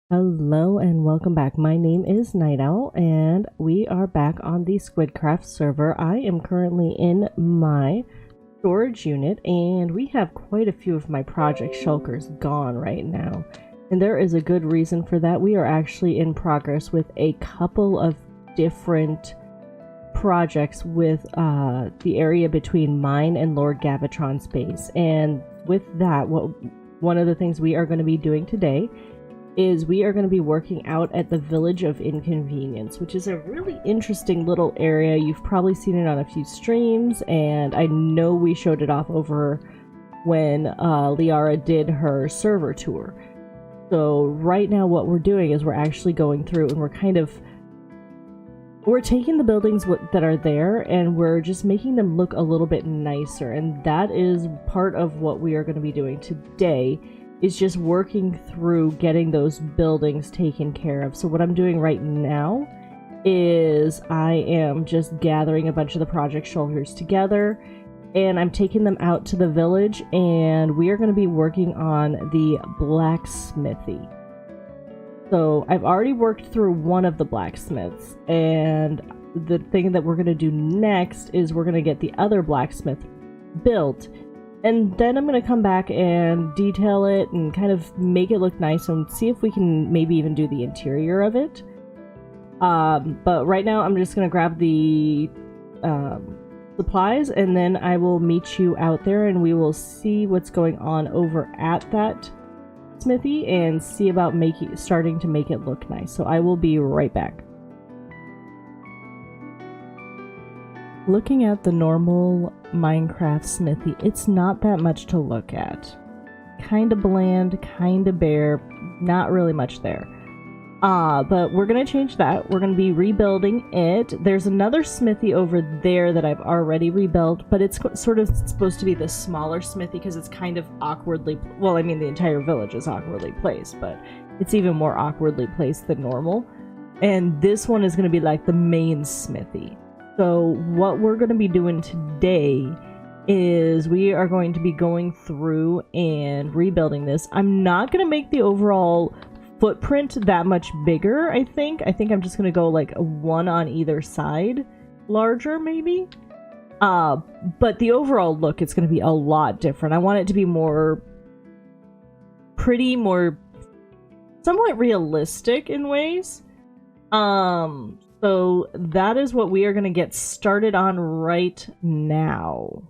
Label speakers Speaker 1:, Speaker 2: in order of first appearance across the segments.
Speaker 1: Hello and welcome back. My name is Night Owl and we are back on the Squidcraft server. I am currently in my storage unit and we have quite a few of my project shulkers gone right now. And there is a good reason for that. We are actually in progress with a couple of different projects with the area between mine and Lord Gavatron's base. And with that, one of the things we are going to be doing today is we are going to be working out at the Village of Inconvenience, which is a really interesting little area. You've probably seen it on a few streams, and I know we showed it off over when Lyarrah did her server tour. So right now what we're doing is we're actually going through and we're taking the buildings that are there and we're just making them look a little bit nicer, and that is part of what we are going to be doing today. Is just working through getting those buildings taken care of. So what I'm doing right now is I am just gathering a bunch of the project shoulders together and I'm taking them out to the village, and we are going to be working on the blacksmithy. So I've already worked through one of the blacksmiths, and the thing that we're going to do next is we're going to get the other blacksmith built. And then I'm going to come back and detail it and kind of make it look nice and see if we can maybe even do the interior of it. But right now I'm just going to grab the supplies, and then I will meet you out there and we will see what's going on over at that smithy and see about starting to make it look nice. So I will be right back. Looking at the normal Minecraft smithy, it's not that much to look at. Kinda bland, kinda bare, not really much there. But we're gonna change that. We're gonna be rebuilding it. There's another smithy over there that I've already rebuilt, but it's sort of supposed to be the smaller smithy because it's kind of awkwardly, well, I mean the entire village is awkwardly placed, but it's even more awkwardly placed than normal. And this one is gonna be like the main smithy. So what we're going to be doing today is we are going to be going through and rebuilding this. I'm not going to make the overall footprint that much bigger, I think. I think I'm just going to go like one on either side, larger maybe. But the overall look, it's going to be a lot different. I want it to be more pretty, more somewhat realistic in ways. So that is what we are going to get started on right now.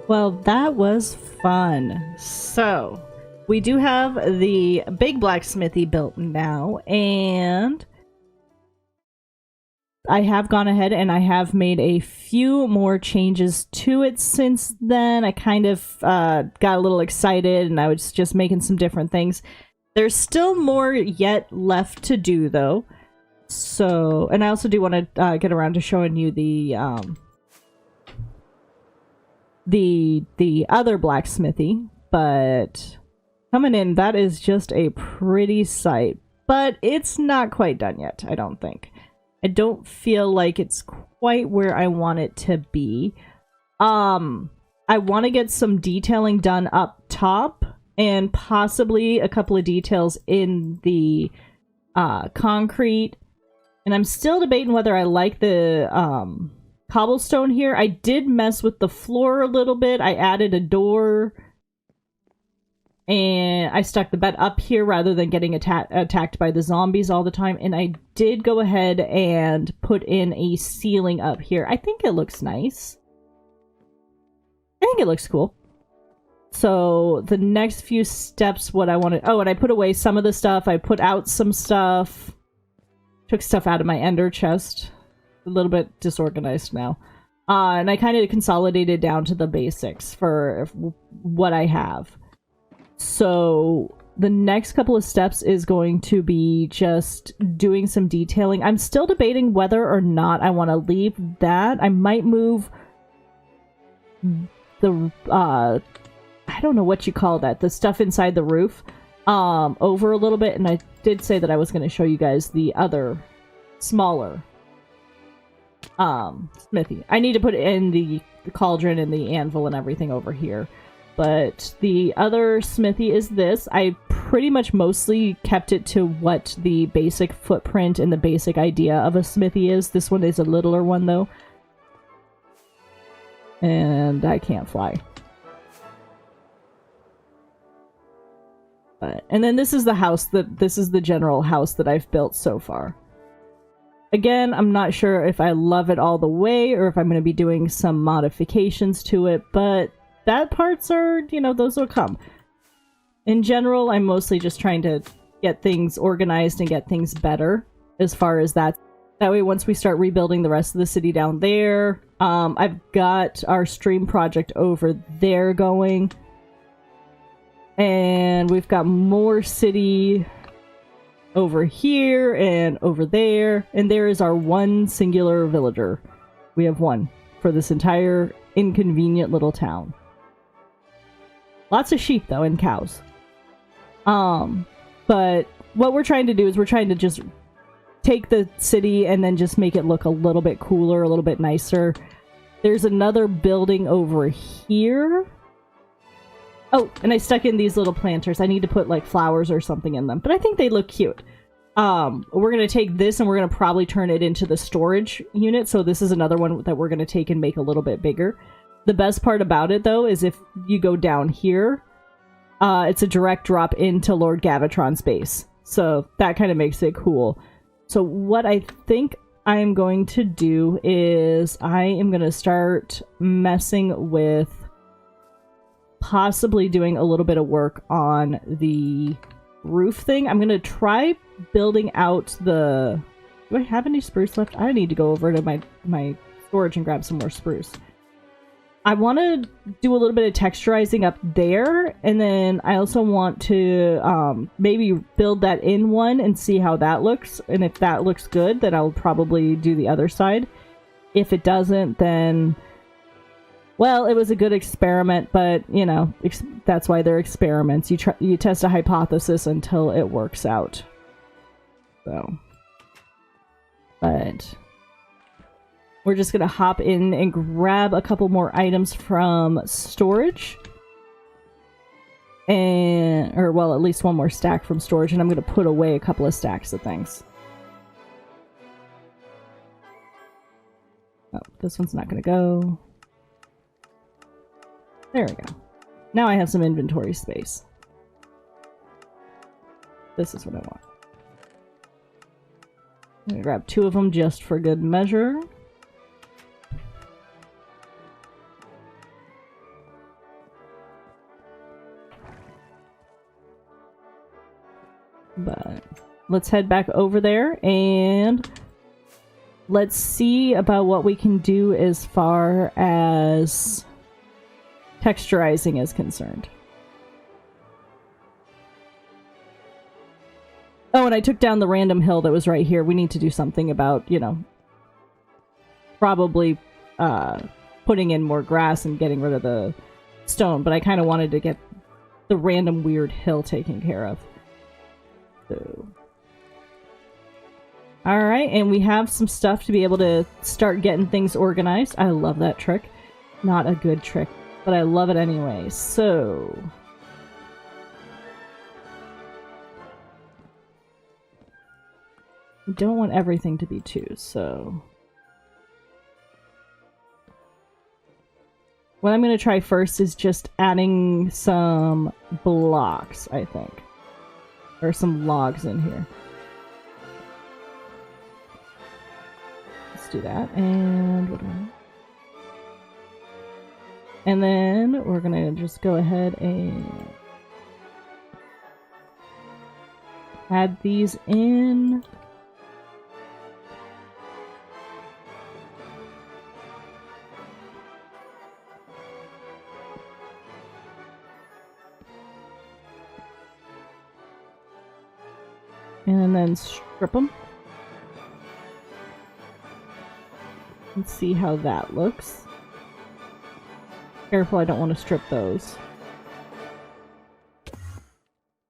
Speaker 1: Well, that was fun. So, we do have the big blacksmithy built now, and I have gone ahead and I have made a few more changes to it since then. I kind of got a little excited and I was just making some different things. There's still more yet left to do, though. So, and I also do want to get around to showing you the other blacksmithy, but coming in, that is just a pretty sight. But it's not quite done yet, I don't think. I don't feel like it's quite where I want it to be. I want to get some detailing done up top and possibly a couple of details in the concrete. And I'm still debating whether I like the cobblestone here. I did mess with the floor a little bit. I added a door. And I stuck the bed up here rather than getting attacked by the zombies all the time. And I did go ahead and put in a ceiling up here. I think it looks nice. I think it looks cool. So the next few steps, what I wanted... Oh, and I put away some of the stuff. I put out some stuff. Took stuff out of my ender chest. A little bit disorganized now. And I kind of consolidated down to the basics for what I have. So the next couple of steps is going to be just doing some detailing. I'm still debating whether or not I want to leave that. I might move the, I don't know what you call that, the stuff inside the roof, over a little bit. And I did say that I was going to show you guys the other smaller smithy. I need to put in the cauldron and the anvil and everything over here. But the other smithy is this. I pretty much mostly kept it to what the basic footprint and the basic idea of a smithy is. This one is a littler one, though. And I can't fly. And then this is the house this is the general house that I've built so far. Again, I'm not sure if I love it all the way or if I'm going to be doing some modifications to it, but that parts are, you know, those will come. In general, I'm mostly just trying to get things organized and get things better as far as that. That way, once we start rebuilding the rest of the city down there, I've got our stream project over there going. And we've got more city over here and over there. And there is our one singular villager. We have one for this entire inconvenient little town. Lots of sheep, though, and cows. But what we're trying to do is we're trying to just take the city and then just make it look a little bit cooler, a little bit nicer. There's another building over here. Oh, and I stuck in these little planters. I need to put, like, flowers or something in them. But I think they look cute. We're going to take this and we're going to probably turn it into the storage unit. So this is another one that we're going to take and make a little bit bigger. The best part about it, though, is if you go down here, it's a direct drop into Lord Gavatron's base. So that kind of makes it cool. So what I think I'm going to do is I am going to start messing with possibly doing a little bit of work on the roof thing. I'm going to try building out the... Do I have any spruce left? I need to go over to my storage and grab some more spruce. I want to do a little bit of texturizing up there, and then I also want to maybe build that in one and see how that looks, and if that looks good, then I'll probably do the other side. If it doesn't, then... Well, it was a good experiment, but, you know, that's why they're experiments. You test a hypothesis until it works out. So... But... We're just going to hop in and grab a couple more items from storage. Or, well, at least one more stack from storage. And I'm going to put away a couple of stacks of things. Oh, this one's not going to go. There we go. Now I have some inventory space. This is what I want. I'm going to grab 2 of them just for good measure. let's head back over there and let's see about what we can do as far as texturizing is concerned. Oh, and I took down the random hill that was right here. We need to do something about, you know, probably putting in more grass and getting rid of the stone, but I kind of wanted to get the random weird hill taken care of. So. Alright, and we have some stuff to be able to start getting things organized. I love that trick. Not a good trick, but I love it anyway. So... I don't want everything to be 2, so... What I'm going to try first is just adding some blocks, I think. Or some logs in here. Let's do that, and... And then we're going to just go ahead and... add these in... And then strip them. Let's see how that looks. Careful, I don't want to strip those.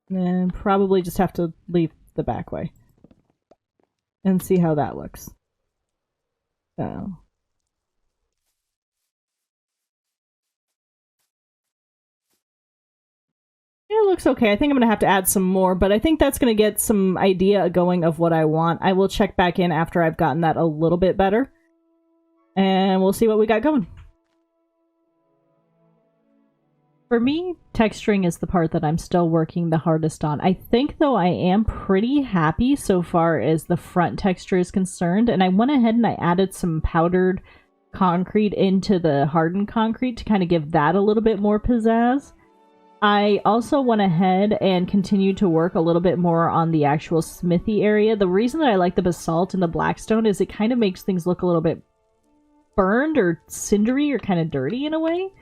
Speaker 1: And then probably just have to leave the back way. And see how that looks. So... It looks okay. I think I'm going to have to add some more, but I think that's going to get some idea going of what I want. I will check back in after I've gotten that a little bit better. And we'll see what we got going. For me, texturing is the part that I'm still working the hardest on. I think, though, I am pretty happy so far as the front texture is concerned. And I went ahead and I added some powdered concrete into the hardened concrete to kind of give that a little bit more pizzazz. I also went ahead and continued to work a little bit more on the actual smithy area. The reason that I like the basalt and the blackstone is it kind of makes things look a little bit burned or cindery or kind of dirty in a way.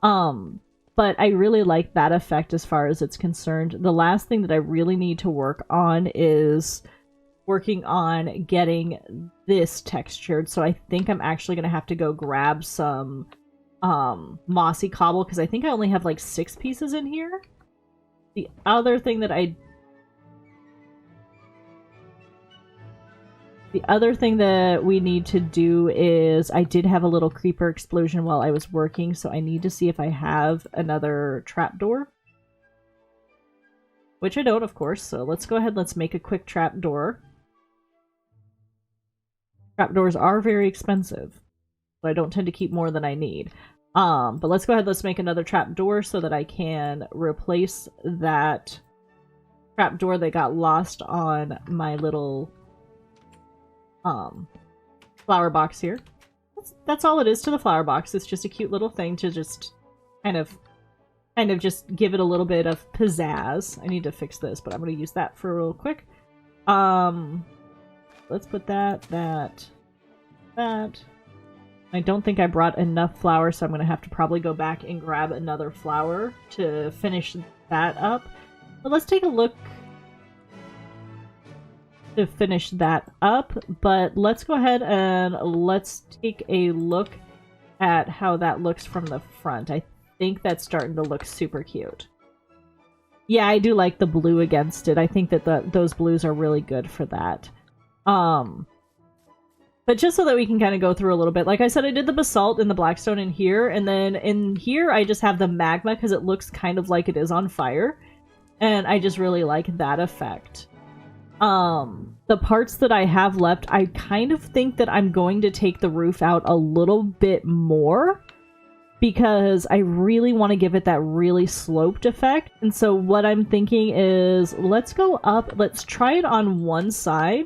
Speaker 1: But I really like that effect as far as it's concerned. The last thing that I really need to work on is working on getting this textured. So I think I'm actually going to have to go grab some... mossy cobble, because I think I only have like 6 pieces in here. The other thing that we need to do is I did have a little creeper explosion while I was working, so I need to see if I have another trapdoor. Which I don't, of course, so let's go ahead, let's make a quick trapdoor. Trapdoors are very expensive, but I don't tend to keep more than I need. But let's go ahead, let's make another trapdoor so that I can replace that trapdoor that got lost on my little flower box here. That's all it is to the flower box. It's just a cute little thing to just kind of just give it a little bit of pizzazz. I need to fix this, but I'm going to use that for real quick. Let's put that. I don't think I brought enough flour, so I'm going to have to probably go back and grab another flower to finish that up. But let's take a look to finish that up, but let's go ahead and let's take a look at how that looks from the front. I think that's starting to look super cute. Yeah, I do like the blue against it. I think that those blues are really good for that. But just so that we can kind of go through a little bit, like I said, I did the basalt and the blackstone in here, and then in here I just have the magma because it looks kind of like it is on fire, and I just really like that effect. The parts that I have left, I kind of think that I'm going to take the roof out a little bit more, because I really want to give it that really sloped effect. And so what I'm thinking is, let's go up, let's try it on one side,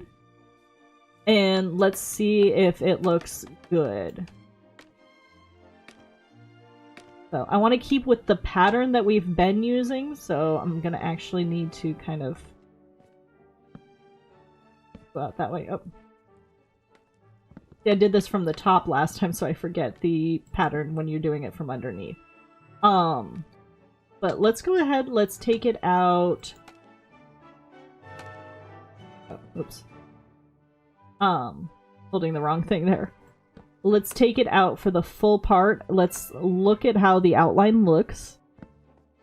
Speaker 1: and let's see if it looks good. So I want to keep with the pattern that we've been using, so I'm going to actually need to kind of Go out that way. Oh. I did this from the top last time, so I forget the pattern when you're doing it from underneath. But let's go ahead, let's take it out. Oh, oops. Holding the wrong thing there. Let's take it out for the full part. Let's look at how the outline looks.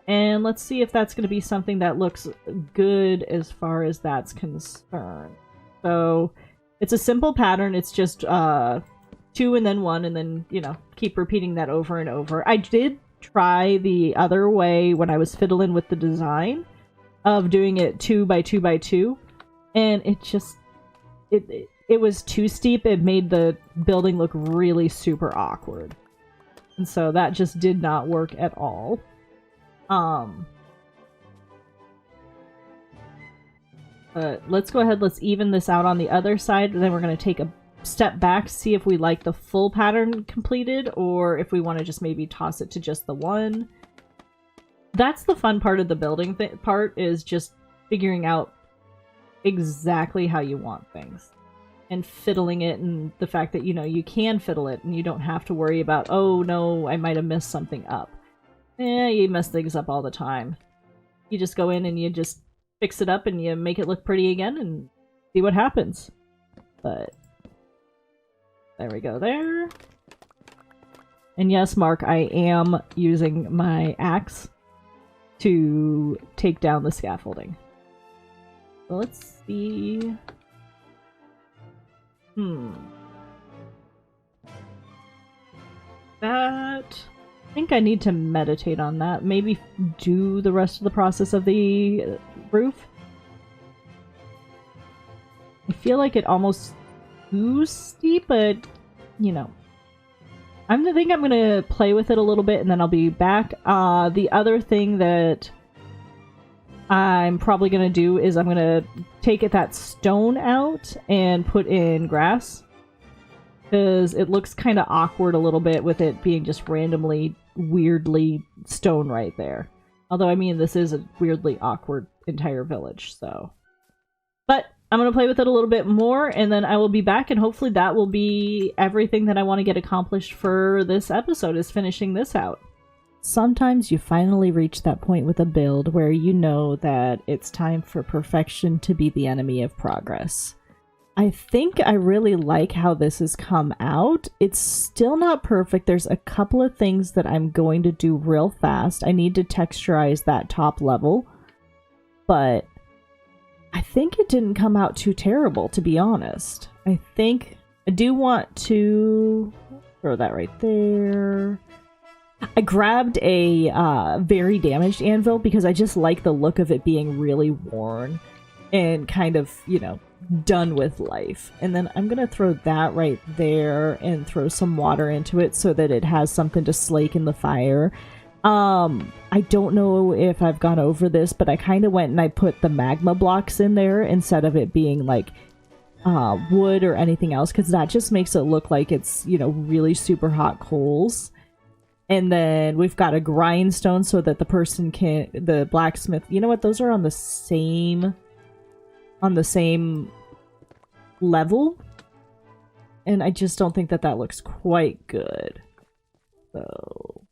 Speaker 1: And let's see if that's going to be something that looks good as far as that's concerned. So, it's a simple pattern. It's just 2 and then 1 and then, you know, keep repeating that over and over. I did try the other way when I was fiddling with the design of doing it 2 by 2 by 2. And it just... It was too steep. It made the building look really super awkward. And so that just did not work at all. Let's go ahead, let's even this out on the other side, and then we're going to take a step back, see if we like the full pattern completed, or if we want to just maybe toss it to just the one. That's the fun part of the building part, is just figuring out exactly how you want things. And fiddling it, and the fact that, you know, you can fiddle it, and you don't have to worry about, oh no, I might have messed something up. You mess things up all the time. You just go in and you just fix it up and you make it look pretty again and see what happens. But there we go there. And yes, Mark, I am using my axe to take down the scaffolding. So let's see. That... I think I need to meditate on that. Maybe do the rest of the process of the roof. I feel like it almost too steep, but, you know. I think I'm gonna play with it a little bit and then I'll be back. The other thing that I'm probably gonna do is I'm gonna take that stone out and put in grass. Because it looks kind of awkward a little bit with it being just randomly, weirdly stone right there. Although, I mean, this is a weirdly awkward entire village, so. But I'm going to play with it a little bit more, and then I will be back, and hopefully that will be everything that I want to get accomplished for this episode, is finishing this out. Sometimes you finally reach that point with a build where you know that it's time for perfection to be the enemy of progress. I think I really like how this has come out. It's still not perfect. There's a couple of things that I'm going to do real fast. I need to texturize that top level. But I think it didn't come out too terrible, to be honest. I think I do want to throw that right there. I grabbed a very damaged anvil because I just like the look of it being really worn and kind of, you know, done with life. And then I'm gonna throw that right there and throw some water into it so that it has something to slake in the fire. I don't know if I've gone over this, but I kind of went and I put the magma blocks in there instead of it being like wood or anything else, because that just makes it look like it's, you know, really super hot coals. And then we've got a grindstone so that the person can, the blacksmith, you know what, those are on the same level, and I just don't think that that looks quite good. So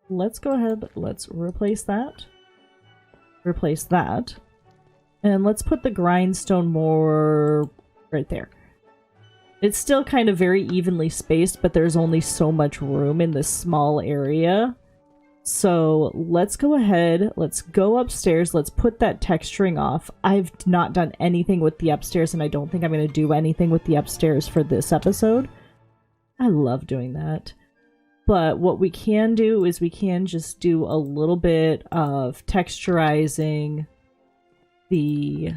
Speaker 1: let's go ahead, let's replace that, and let's put the grindstone more right there. It's still kind of very evenly spaced, but there's only so much room in this small area. So let's go ahead, let's go upstairs, let's put that texturing off. I've not done anything with the upstairs, and I don't think I'm going to do anything with the upstairs for this episode. I love doing that. But what we can do is we can just do a little bit of texturizing the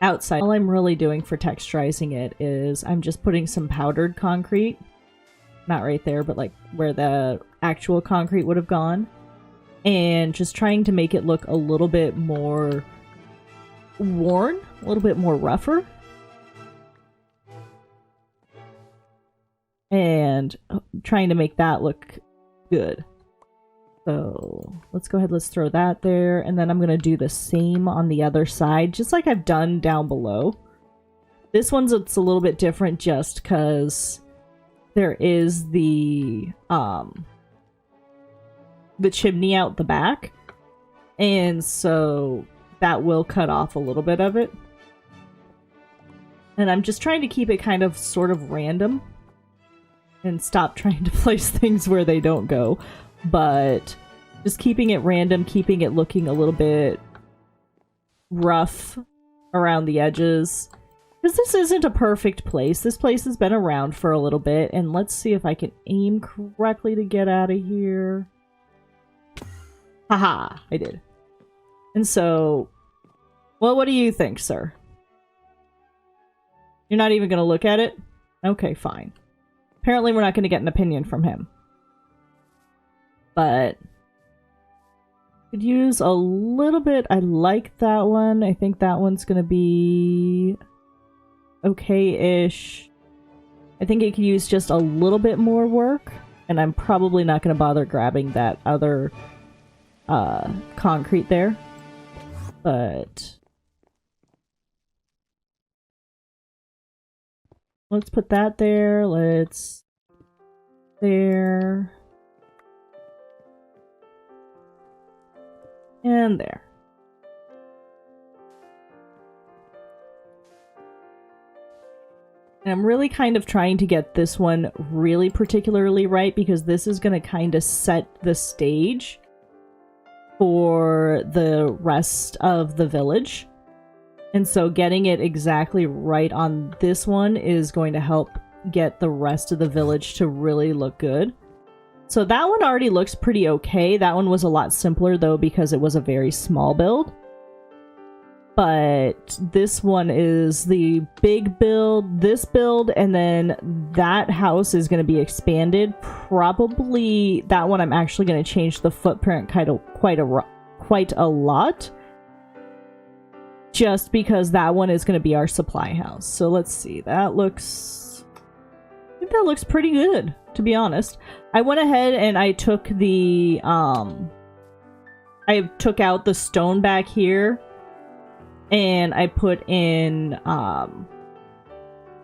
Speaker 1: outside. All I'm really doing for texturizing it is I'm just putting some powdered concrete, not right there, but like where the actual concrete would have gone, and just trying to make it look a little bit more worn, a little bit more rougher, and trying to make that look good. So let's go ahead, let's throw that there, and then I'm gonna do the same on the other side, just like I've done down below. This one's it's a little bit different just because there is the chimney out the back, and so that will cut off a little bit of it. And I'm just trying to keep it kind of sort of random and stop trying to place things where they don't go. But just keeping it random, keeping it looking a little bit rough around the edges. Because this isn't a perfect place. This place has been around for a little bit. And let's see if I can aim correctly to get out of here. Haha, I did. And so, well, what do you think, sir? You're not even going to look at it? Okay, fine. Apparently we're not going to get an opinion from him. But could use a little bit. I like that one. I think that one's going to be okay-ish. I think it could use just a little bit more work. And I'm probably not going to bother grabbing that other concrete there. But let's put that there. Let's there. And there. And I'm really kind of trying to get this one really particularly right because this is going to kind of set the stage for the rest of the village. And so getting it exactly right on this one is going to help get the rest of the village to really look good. So that one already looks pretty okay. That one was a lot simpler though because it was a very small build. But this one is the big build, this build, and then that house is going to be expanded. Probably that one I'm actually going to change the footprint quite a lot. Just because that one is going to be our supply house. So let's see. That looks... I think that looks pretty good, to be honest. I went ahead and I took the... I took out the stone back here. And I put in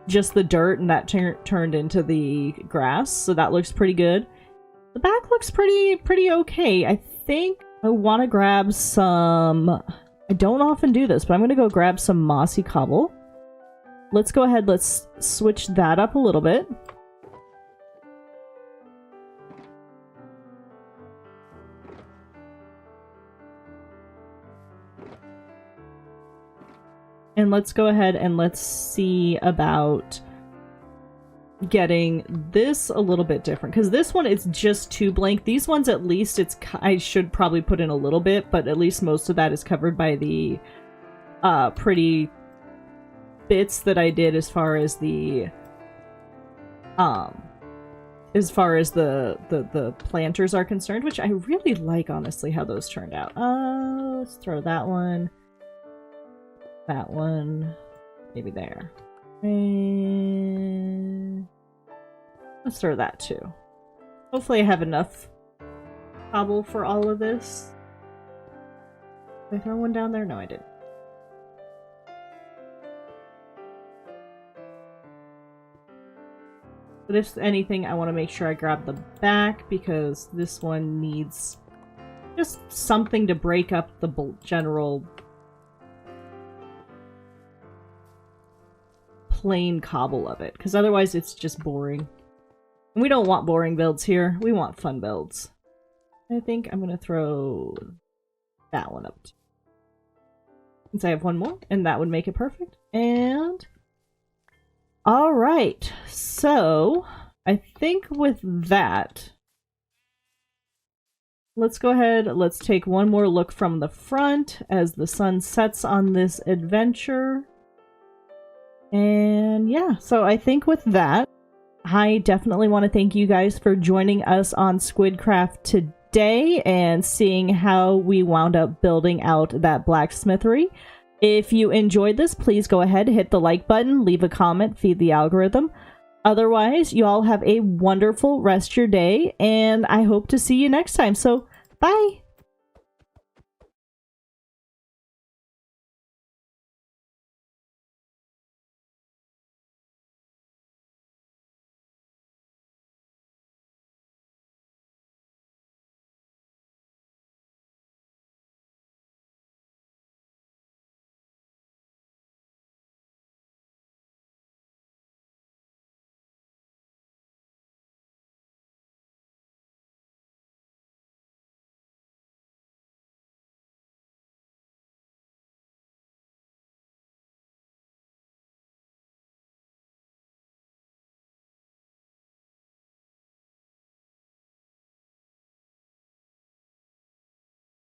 Speaker 1: just the dirt, and that turned into the grass. So that looks pretty good. The back looks pretty okay. I think I want to grab some... I don't often do this, but I'm going to go grab some mossy cobble. Let's go ahead, let's switch that up a little bit. And let's go ahead and let's see about getting this a little bit different. Because this one, it's just too blank. These ones, at least, I should probably put in a little bit, but at least most of that is covered by the pretty bits that I did as far as the planters are concerned, which I really like, honestly, how those turned out. Let's throw that one. That one, maybe there. And let's throw that too. Hopefully I have enough cobble for all of this. Did I throw one down there? No, I didn't. But if anything, I want to make sure I grab the back because this one needs just something to break up the general plain cobble of it, because otherwise it's just boring. And we don't want boring builds here. We want fun builds. I think I'm going to throw that one up. Since I have one more, and that would make it perfect. And... alright, so I think with that, let's go ahead, let's take one more look from the front as the sun sets on this adventure. And yeah, so I think with that, I definitely want to thank you guys for joining us on Squidcraft today and seeing how we wound up building out that blacksmithery. If you enjoyed this, please go ahead, hit the like button, leave a comment, feed the algorithm. Otherwise, you all have a wonderful rest of your day, and I hope to see you next time. So Bye!